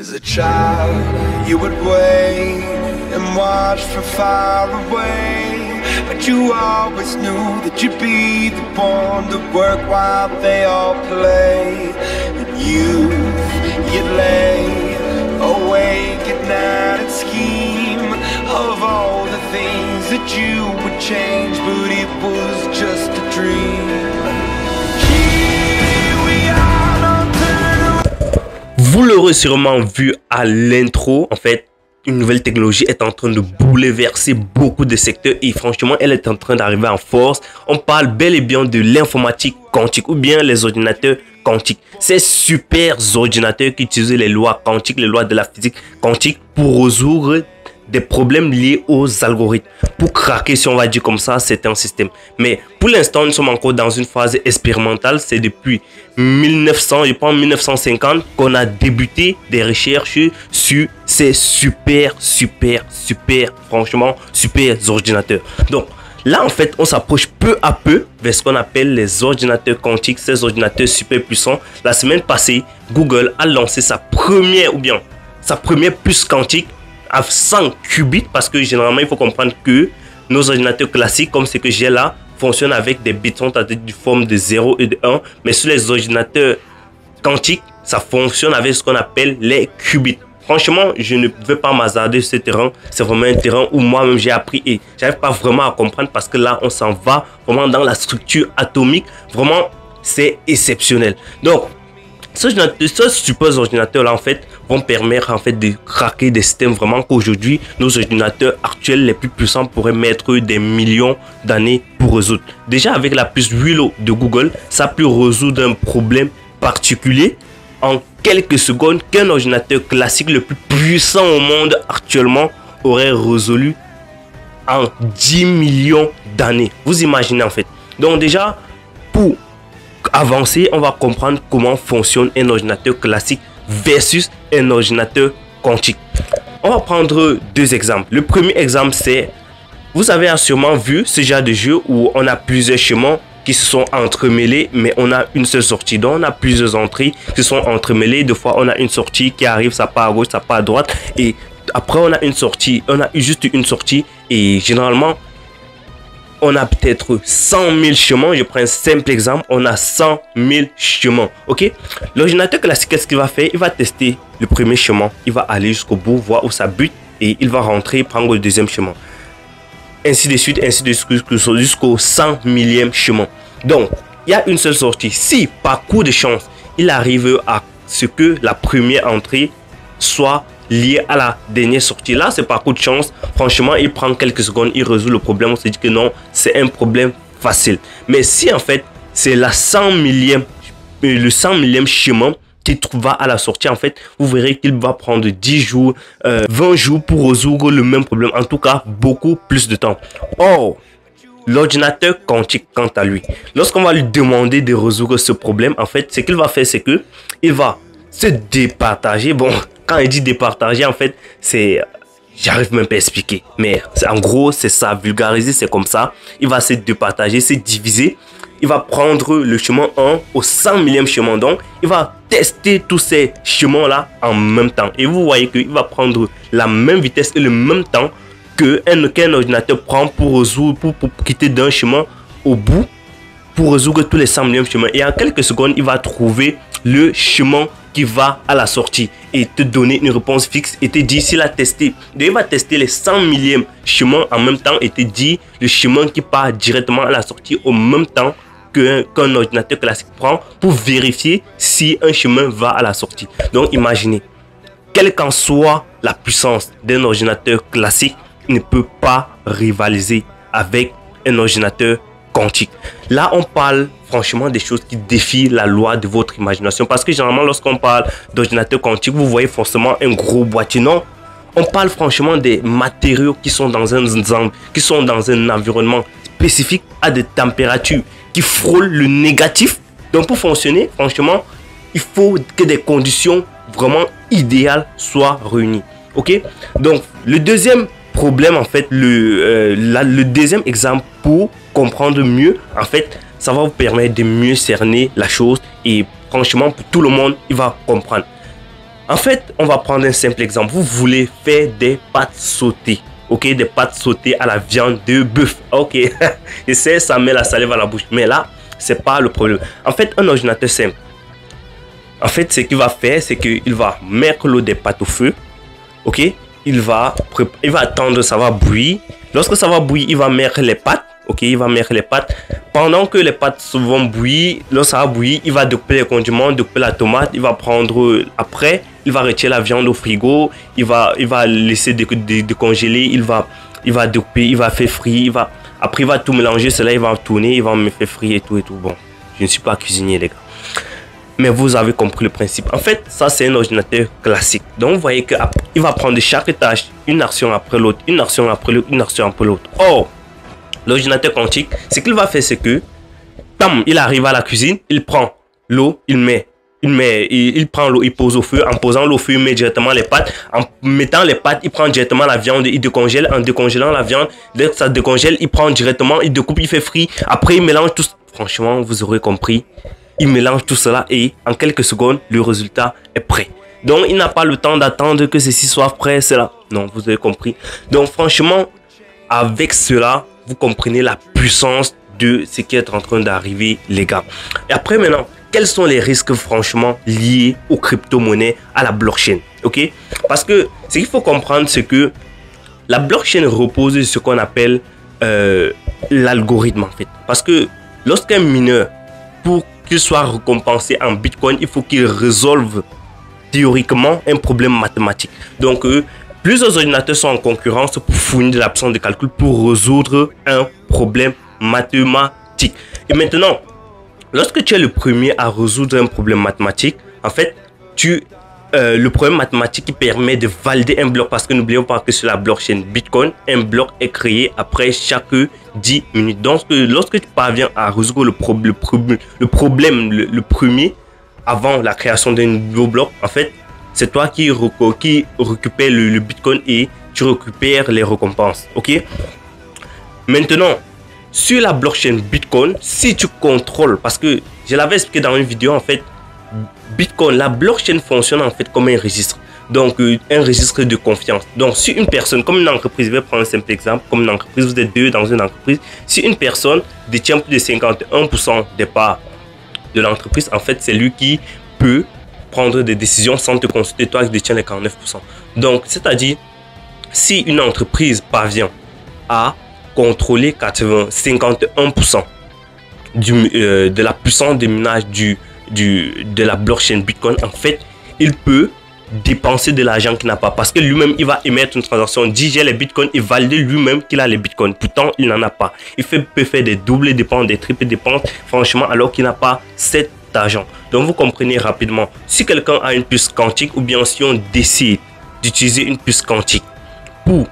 As a child, you would wait and watch from far away, but you always knew that you'd be the one to work while they all play. In youth, you'd lay awake at night and scheme of all the things that you would change, but it was just a dream. Vous l'aurez sûrement vu à l'intro, en fait, une nouvelle technologie est en train de bouleverser beaucoup de secteurs et franchement, elle est en train d'arriver en force. On parle bel et bien de l'informatique quantique ou bien les ordinateurs quantiques. Ces super ordinateurs qui utilisent les lois quantiques, les lois de la physique quantique pour résoudre des problèmes liés aux algorithmes. Pour craquer, si on va dire comme ça, c'est un système. Mais pour l'instant, nous sommes encore dans une phase expérimentale. C'est depuis 1900, je pense 1950, qu'on a débuté des recherches sur ces franchement, super ordinateurs. Donc, là, en fait, on s'approche peu à peu vers ce qu'on appelle les ordinateurs quantiques, ces ordinateurs super puissants. La semaine passée, Google a lancé sa première puce quantique à 100 qubits, parce que généralement il faut comprendre que nos ordinateurs classiques comme ce que j'ai là fonctionnent avec des bits du forme de 0 et de 1, mais sur les ordinateurs quantiques ça fonctionne avec ce qu'on appelle les qubits. Franchement, je ne vais pas m'hasarder sur ce terrain. C'est vraiment un terrain où moi-même j'ai appris et j'arrive pas vraiment à comprendre, parce que là on s'en va vraiment dans la structure atomique. Vraiment, c'est exceptionnel. Donc ce super ordinateur là en fait vont permettre en fait de craquer des systèmes vraiment qu'aujourd'hui nos ordinateurs actuels les plus puissants pourraient mettre des millions d'années pour résoudre. Déjà avec la puce Willow de Google, ça peut résoudre un problème particulier en quelques secondes qu'un ordinateur classique le plus puissant au monde actuellement aurait résolu en 10 millions d'années. Vous imaginez en fait. Donc déjà, pour avancer, on va comprendre comment fonctionne un ordinateur classique versus un ordinateur quantique. On va prendre deux exemples. Le premier exemple, c'est, vous avez sûrement vu ce genre de jeu où on a plusieurs chemins qui se sont entremêlés, mais on a une seule sortie. Donc on a plusieurs entrées qui sont entremêlées. Des fois on a une sortie qui arrive, ça part à gauche, ça part à droite, et après on a une sortie, on a juste une sortie, et généralement on a peut-être 100 000 chemins. Je prends un simple exemple. On a 100 000 chemins. Ok. L'ordinateur classique, qu'est-ce qu'il va faire? Il va tester le premier chemin. Il va aller jusqu'au bout, voir où ça bute. Et il va rentrer, prendre le deuxième chemin. Ainsi de suite jusqu'au 100 millième chemin. Donc, il y a une seule sortie. Si, par coup de chance, il arrive à ce que la première entrée soit lié à la dernière sortie, là c'est par coup de chance. Franchement, il prend quelques secondes, il résout le problème. On se dit que non, c'est un problème facile. Mais si en fait c'est le 100 millième chemin qui trouva à la sortie, en fait vous verrez qu'il va prendre 10 jours 20 jours pour résoudre le même problème. En tout cas beaucoup plus de temps. Or l'ordinateur quantique, quant à lui, lorsqu'on va lui demander de résoudre ce problème, en fait ce qu'il va faire, c'est que il va se départager. Bon, quand il dit départager, en fait, c'est... J'arrive même pas à expliquer. Mais en gros, c'est ça. Vulgariser, c'est comme ça. Il va se départager, se diviser. Il va prendre le chemin 1 au 100 millième chemin. Donc, il va tester tous ces chemins-là en même temps. Et vous voyez qu'il va prendre la même vitesse et le même temps qu'un ordinateur prend pour résoudre, pour quitter d'un chemin au bout, pour résoudre tous les 100 millième chemins. Et en quelques secondes, il va trouver le chemin qui va à la sortie et te donner une réponse fixe et te dire s'il a testé. Il va tester les 100 millième chemins en même temps et te dire le chemin qui part directement à la sortie au même temps qu'un ordinateur classique prend pour vérifier si un chemin va à la sortie. Donc imaginez, quelle qu'en soit la puissance d'un ordinateur classique, il ne peut pas rivaliser avec un ordinateur quantique. Là on parle franchement des choses qui défient la loi de votre imagination, parce que généralement lorsqu'on parle d'ordinateur quantique, vous voyez forcément un gros boîtier. Non, on parle franchement des matériaux qui sont dans un environnement spécifique, à des températures qui frôlent le négatif. Donc pour fonctionner, franchement, il faut que des conditions vraiment idéales soient réunies. Ok, donc le deuxième problème, en fait, le deuxième exemple pour comprendre mieux, en fait, ça va vous permettre de mieux cerner la chose et franchement pour tout le monde, il va comprendre. En fait, on va prendre un simple exemple. Vous voulez faire des pâtes sautées. Ok, des pâtes sautées à la viande de bœuf. Ok, je sais, ça met la salive à la bouche. Mais là, c'est pas le problème. En fait, un ordinateur simple. En fait, ce qu'il va faire, c'est qu'il va mettre l'eau des pâtes au feu. Ok, il va attendre, ça va bouillir. Lorsque ça va bouillir, il va mettre les pâtes. Ok, il va mettre les pâtes. Pendant que les pâtes vont bouillir, lorsque ça va bouillir, il va découper les condiments, découper la tomate. Il va prendre après, il va retirer la viande au frigo. Il va laisser décongeler. Il va découper, il va faire frire. Après, il va tout mélanger. Cela, il va tourner, il va me faire frire et tout et tout. Bon, je ne suis pas cuisinier, les gars. Mais vous avez compris le principe. En fait, ça, c'est un ordinateur classique. Donc, vous voyez qu'il va prendre chaque tâche, une action après l'autre, une action après l'autre, une action après l'autre. Or, l'ordinateur quantique, ce qu'il va faire, c'est que, bam, il arrive à la cuisine, il prend l'eau, il prend l'eau, il pose au feu. En posant l'eau au feu, il met directement les pâtes. En mettant les pâtes, il prend directement la viande, il décongèle. En décongélant la viande, dès que ça décongèle, il prend directement, il découpe, il fait frire. Après, il mélange tout. Franchement, vous aurez compris. Il mélange tout cela et en quelques secondes, le résultat est prêt. Donc, il n'a pas le temps d'attendre que ceci soit prêt, cela. Non, vous avez compris. Donc, franchement, avec cela, vous comprenez la puissance de ce qui est en train d'arriver, les gars. Et après, maintenant, quels sont les risques, franchement, liés aux crypto-monnaies, à la blockchain? Ok? Parce que ce qu'il faut comprendre, c'est que la blockchain repose sur ce qu'on appelle l'algorithme, en fait. Parce que lorsqu'un mineur, pour qu'il soit récompensé en Bitcoin, il faut qu'il résolve théoriquement un problème mathématique. Donc, plusieurs ordinateurs sont en concurrence pour fournir de la puissance de calcul pour résoudre un problème mathématique. Et maintenant, lorsque tu es le premier à résoudre un problème mathématique, en fait, le problème mathématique qui permet de valider un bloc, parce que n'oublions pas que sur la blockchain Bitcoin, un bloc est créé après chaque 10 minutes. Donc, lorsque tu parviens à résoudre le problème premier avant la création d'un nouveau bloc, en fait, c'est toi qui récupère le Bitcoin et tu récupères les récompenses. Ok? Maintenant, sur la blockchain Bitcoin, si tu contrôles, parce que je l'avais expliqué dans une vidéo, en fait, Bitcoin, la blockchain fonctionne en fait comme un registre. Donc, un registre de confiance. Donc, si une personne, comme une entreprise, je vais prendre un simple exemple, comme une entreprise, vous êtes deux dans une entreprise, si une personne détient plus de 51% des parts de l'entreprise, en fait, c'est lui qui peut prendre des décisions sans te consulter, toi qui détiens les 49%. Donc, c'est-à-dire, si une entreprise parvient à contrôler 51% de la puissance de minage de la blockchain Bitcoin, en fait, il peut dépenser de l'argent qu'il n'a pas, parce que lui-même, il va émettre une transaction, dit j'ai les bitcoins et valider lui-même qu'il a les bitcoins. Pourtant, il n'en a pas. Il peut faire des doubles dépenses, des triples dépenses, franchement, alors qu'il n'a pas cet argent. Donc, vous comprenez rapidement, si quelqu'un a une puce quantique, ou bien si on décide d'utiliser une puce quantique pour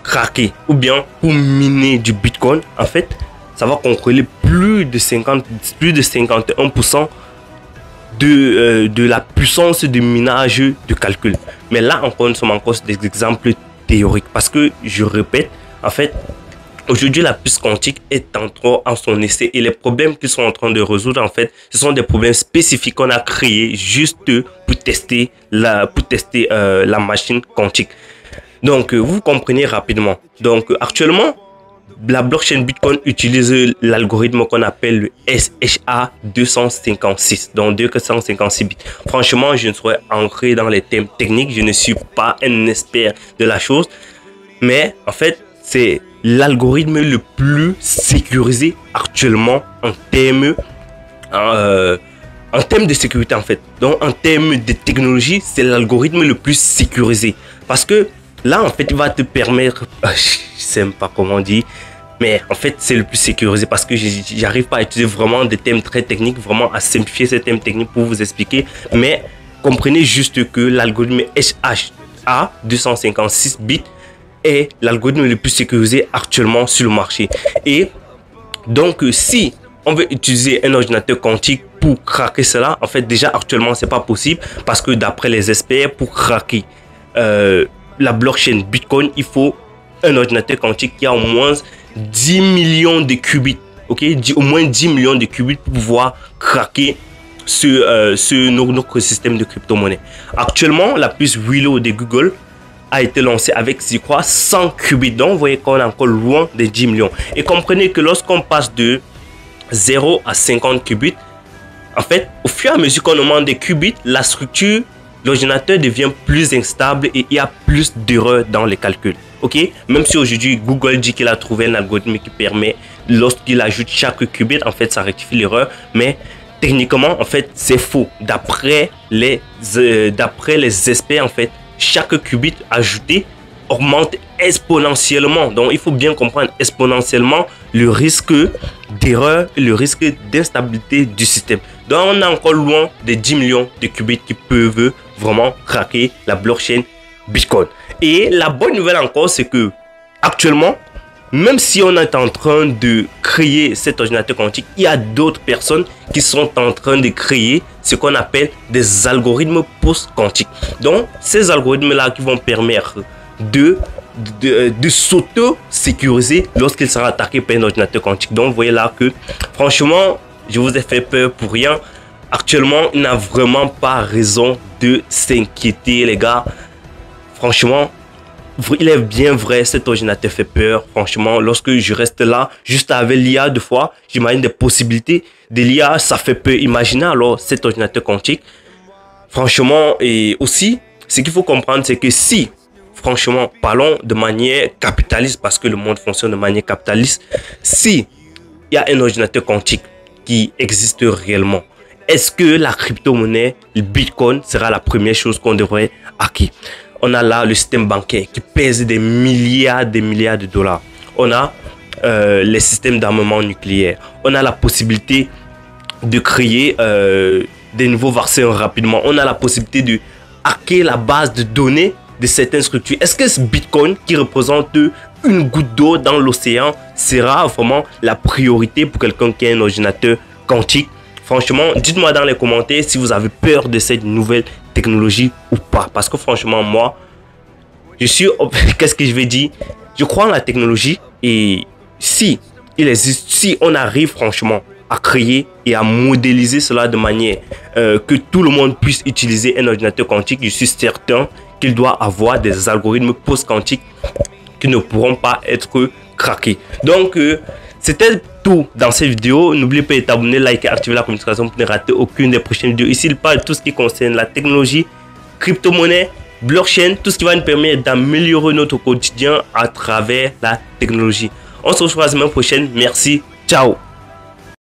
craquer, ou bien pour miner du bitcoin, en fait, ça va contrôler plus de 51% de la puissance de minage de calcul. Mais là encore, nous sommes encore des exemples théoriques, parce que je répète, en fait, aujourd'hui la puce quantique est encore en son essai et les problèmes qu'ils sont en train de résoudre, en fait, ce sont des problèmes spécifiques qu'on a créés juste pour tester la machine quantique. Donc, vous comprenez rapidement. Donc, actuellement, la blockchain Bitcoin utilise l'algorithme qu'on appelle le SHA-256, donc 256 bits. Franchement, je ne saurais entrer dans les thèmes techniques, je ne suis pas un expert de la chose, mais en fait, c'est l'algorithme le plus sécurisé actuellement en termes de sécurité, en fait. Donc, en termes de technologie, c'est l'algorithme le plus sécurisé, parce que là, en fait, il va te permettre, je ne sais même pas comment dire, mais en fait, c'est le plus sécurisé parce que j'arrive pas à utiliser vraiment des thèmes très techniques, vraiment à simplifier ces thèmes techniques pour vous expliquer. Mais comprenez juste que l'algorithme SHA-256 bits est l'algorithme le plus sécurisé actuellement sur le marché. Et donc, si on veut utiliser un ordinateur quantique pour craquer cela, en fait, déjà actuellement, c'est pas possible parce que d'après les experts, pour craquer la blockchain Bitcoin, il faut un ordinateur quantique qui a au moins 10 millions de qubits, ok, au moins 10 millions de qubits pour pouvoir craquer notre système de crypto-monnaie. Actuellement, la puce Willow de Google a été lancée avec, je crois, 100 qubits. Donc, vous voyez qu'on est encore loin des 10 millions. Et comprenez que lorsqu'on passe de 0 à 50 qubits, en fait, au fur et à mesure qu'on augmente des qubits, la structure, l'ordinateur devient plus instable et il y a plus d'erreurs dans les calculs. Ok, même si aujourd'hui Google dit qu'il a trouvé un algorithme qui permet, lorsqu'il ajoute chaque qubit, en fait, ça rectifie l'erreur, mais techniquement, en fait, c'est faux. D'après les experts, en fait, chaque qubit ajouté augmente exponentiellement. Donc, il faut bien comprendre exponentiellement le risque d'erreur et le risque d'instabilité du système. Donc, on est encore loin des 10 millions de qubits qui peuvent vraiment craquer la blockchain Bitcoin. Et la bonne nouvelle encore, c'est que actuellement, même si on est en train de créer cet ordinateur quantique, il y a d'autres personnes qui sont en train de créer ce qu'on appelle des algorithmes post-quantiques. Donc, ces algorithmes-là qui vont permettre de s'auto-sécuriser lorsqu'il sera attaqué par un ordinateur quantique. Donc, vous voyez là que, franchement, je vous ai fait peur pour rien. Actuellement, il n'a vraiment pas raison de s'inquiéter, les gars. Franchement, il est bien vrai, cet ordinateur fait peur. Franchement, lorsque je reste là, juste avec l'IA, deux fois, j'imagine des possibilités de l'IA, ça fait peur. Imaginez alors cet ordinateur quantique. Franchement, et aussi, ce qu'il faut comprendre, c'est que si, franchement, parlons de manière capitaliste, parce que le monde fonctionne de manière capitaliste, si il y a un ordinateur quantique qui existe réellement, est-ce que la crypto-monnaie, le Bitcoin, sera la première chose qu'on devrait hacker? On a là le système bancaire qui pèse des milliards de dollars. On a les systèmes d'armement nucléaire. On a la possibilité de créer des nouveaux vaccins rapidement. On a la possibilité de hacker la base de données de certaines structures. Est-ce que ce Bitcoin qui représente une goutte d'eau dans l'océan sera vraiment la priorité pour quelqu'un qui a un ordinateur quantique? Franchement, dites-moi dans les commentaires si vous avez peur de cette nouvelle technologie ou pas. Parce que franchement, moi, je suis... Qu'est-ce que je vais dire? Je crois en la technologie et si il existe, si on arrive franchement à créer et à modéliser cela de manière que tout le monde puisse utiliser un ordinateur quantique, je suis certain qu'il doit avoir des algorithmes post-quantiques qui ne pourront pas être craqués. Donc, c'était tout dans cette vidéo. N'oubliez pas de t'abonner, liker, activer la communication pour ne rater aucune des prochaines vidéos. Ici, il parle de tout ce qui concerne la technologie, crypto-monnaie, blockchain, tout ce qui va nous permettre d'améliorer notre quotidien à travers la technologie. On se retrouve la semaine prochaine. Merci. Ciao.